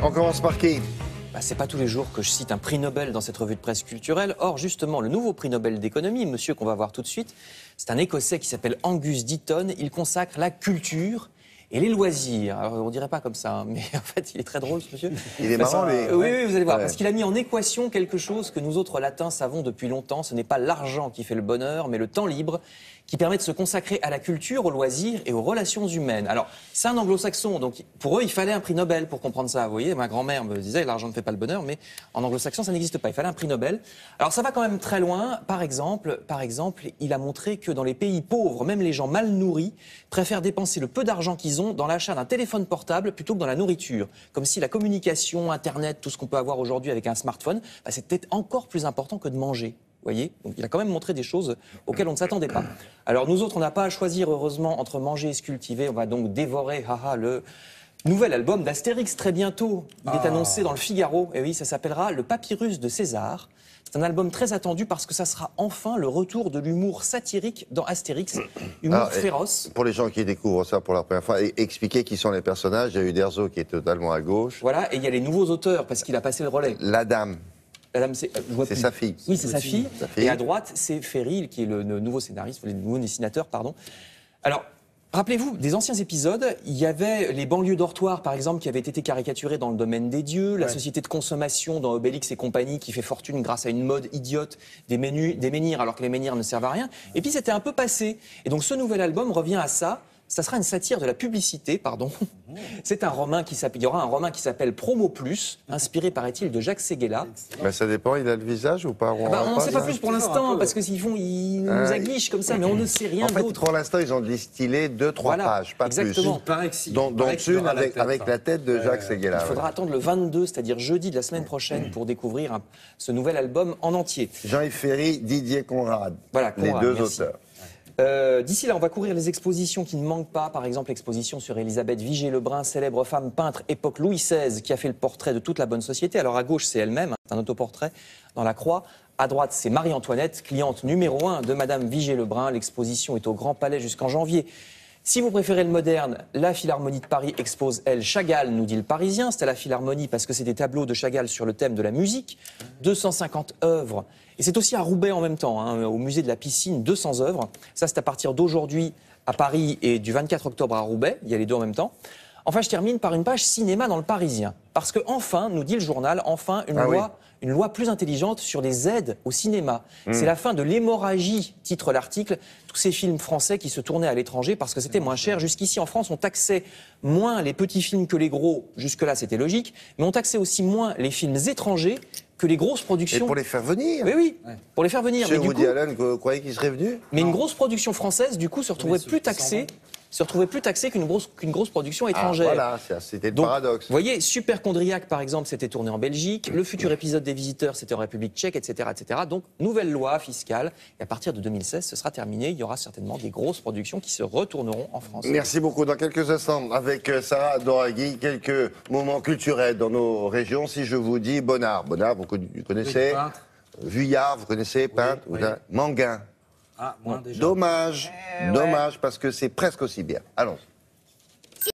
On commence par qui? C'est pas tous les jours que je cite un prix Nobel dans cette revue de presse culturelle. Or, justement, le nouveau prix Nobel d'économie, monsieur qu'on va voir tout de suite, c'est un Écossais qui s'appelle Angus Deaton. Il consacre la culture et les loisirs. Alors, on dirait pas comme ça, hein, mais en fait, il est très drôle, ce monsieur. Il est marrant, lui. Oui, vous allez voir, parce qu'il a mis en équation quelque chose que nous autres latins savons depuis longtemps. Ce n'est pas l'argent qui fait le bonheur, mais le temps libre qui permet de se consacrer à la culture, aux loisirs et aux relations humaines. Alors, c'est un anglo-saxon, donc pour eux, il fallait un prix Nobel pour comprendre ça. Vous voyez, ma grand-mère me disait, l'argent ne fait pas le bonheur, mais en anglo-saxon, ça n'existe pas. Il fallait un prix Nobel. Alors, ça va quand même très loin. Par exemple, il a montré que dans les pays pauvres, même les gens mal nourris préfèrent dépenser le peu d'argent qu'ils ont dans l'achat d'un téléphone portable plutôt que dans la nourriture. Comme si la communication, Internet, tout ce qu'on peut avoir aujourd'hui avec un smartphone, c'était encore plus important que de manger. Vous voyez, donc il a quand même montré des choses auxquelles on ne s'attendait pas. Alors nous autres, on n'a pas à choisir, heureusement, entre manger et se cultiver. On va donc dévorer le nouvel album d'Astérix très bientôt. Il est annoncé dans le Figaro. Et oui, ça s'appellera Le Papyrus de César. C'est un album très attendu parce que ça sera enfin le retour de l'humour satirique dans Astérix. Humour féroce. Pour les gens qui découvrent ça pour la première fois, expliquez qui sont les personnages. Il y a Uderzo qui est totalement à gauche. Voilà, et il y a les nouveaux auteurs parce qu'il a passé le relais. La dame. C'est sa fille. Oui, c'est sa fille. Et à droite, c'est Ferry, qui est le nouveau scénariste, le nouveau dessinateur, pardon. Alors, rappelez-vous, des anciens épisodes, il y avait les banlieues dortoirs, par exemple, qui avaient été caricaturées dans Le Domaine des Dieux, la société de consommation dans Obélix et compagnie, qui fait fortune grâce à une mode idiote des menhirs, alors que les menhirs ne servent à rien. Et puis, c'était un peu passé. Et donc, ce nouvel album revient à ça. Ça sera une satire de la publicité, pardon. C'est un roman il y aura un roman qui s'appelle Promo Plus, inspiré, paraît-il, de Jacques Séguéla. Mais ça dépend, il a le visage ou pas? On n'en sait pas plus pour l'instant, parce qu'ils nous aguichent comme ça, mais on ne sait rien d'autre. En fait, pour l'instant, ils ont distillé 2-3 pages, pas exactement. plus. Dont une avec la tête de Jacques Séguéla. Il faudra attendre le 22, c'est-à-dire jeudi de la semaine prochaine, pour découvrir ce nouvel album en entier. Jean-Yves Ferry, Didier Conrad, Conrad, les deux auteurs. D'ici là, on va courir les expositions qui ne manquent pas. Par exemple, l'exposition sur Élisabeth Vigée-Lebrun, célèbre femme peintre époque Louis XVI, qui a fait le portrait de toute la bonne société. Alors à gauche, c'est elle-même, c'est un autoportrait dans la croix. À droite, c'est Marie-Antoinette, cliente numéro 1 de Madame Vigée-Lebrun. L'exposition est au Grand Palais jusqu'en janvier. Si vous préférez le moderne, la Philharmonie de Paris expose, elle, Chagall, nous dit le Parisien. C'est à la Philharmonie parce que c'est des tableaux de Chagall sur le thème de la musique. 250 œuvres. Et c'est aussi à Roubaix en même temps, au musée de la piscine, 200 œuvres. Ça, c'est à partir d'aujourd'hui à Paris et du 24 octobre à Roubaix. Il y a les deux en même temps. Enfin, je termine par une page cinéma dans le Parisien. Parce que enfin, nous dit le journal, enfin une loi plus intelligente sur les aides au cinéma. C'est la fin de l'hémorragie, titre l'article, tous ces films français qui se tournaient à l'étranger parce que c'était moins cher. Jusqu'ici, en France, on taxait moins les petits films que les gros. Jusque-là, c'était logique. Mais on taxait aussi moins les films étrangers que les grosses productions. Et pour les faire venir. Oui, pour les faire venir. Chez Woody Allen, vous croyez qu'il serait venu? Mais une grosse production française, du coup, se retrouvait plus taxée qu'une grosse production étrangère. Voilà, c'était le paradoxe. Vous voyez, Superchondriac, par exemple, c'était tourné en Belgique. Le futur épisode des Visiteurs, c'était en République tchèque, etc., etc. Donc, nouvelle loi fiscale. Et à partir de 2016, ce sera terminé. Il y aura certainement des grosses productions qui se retourneront en France. Merci beaucoup. Dans quelques instants, avec Sarah Doraghi, quelques moments culturels dans nos régions. Si je vous dis Bonnard, vous connaissez? Vuillard, vous connaissez? Peintre? Manguin. Moins déjà. Dommage, parce que c'est presque aussi bien. Allons.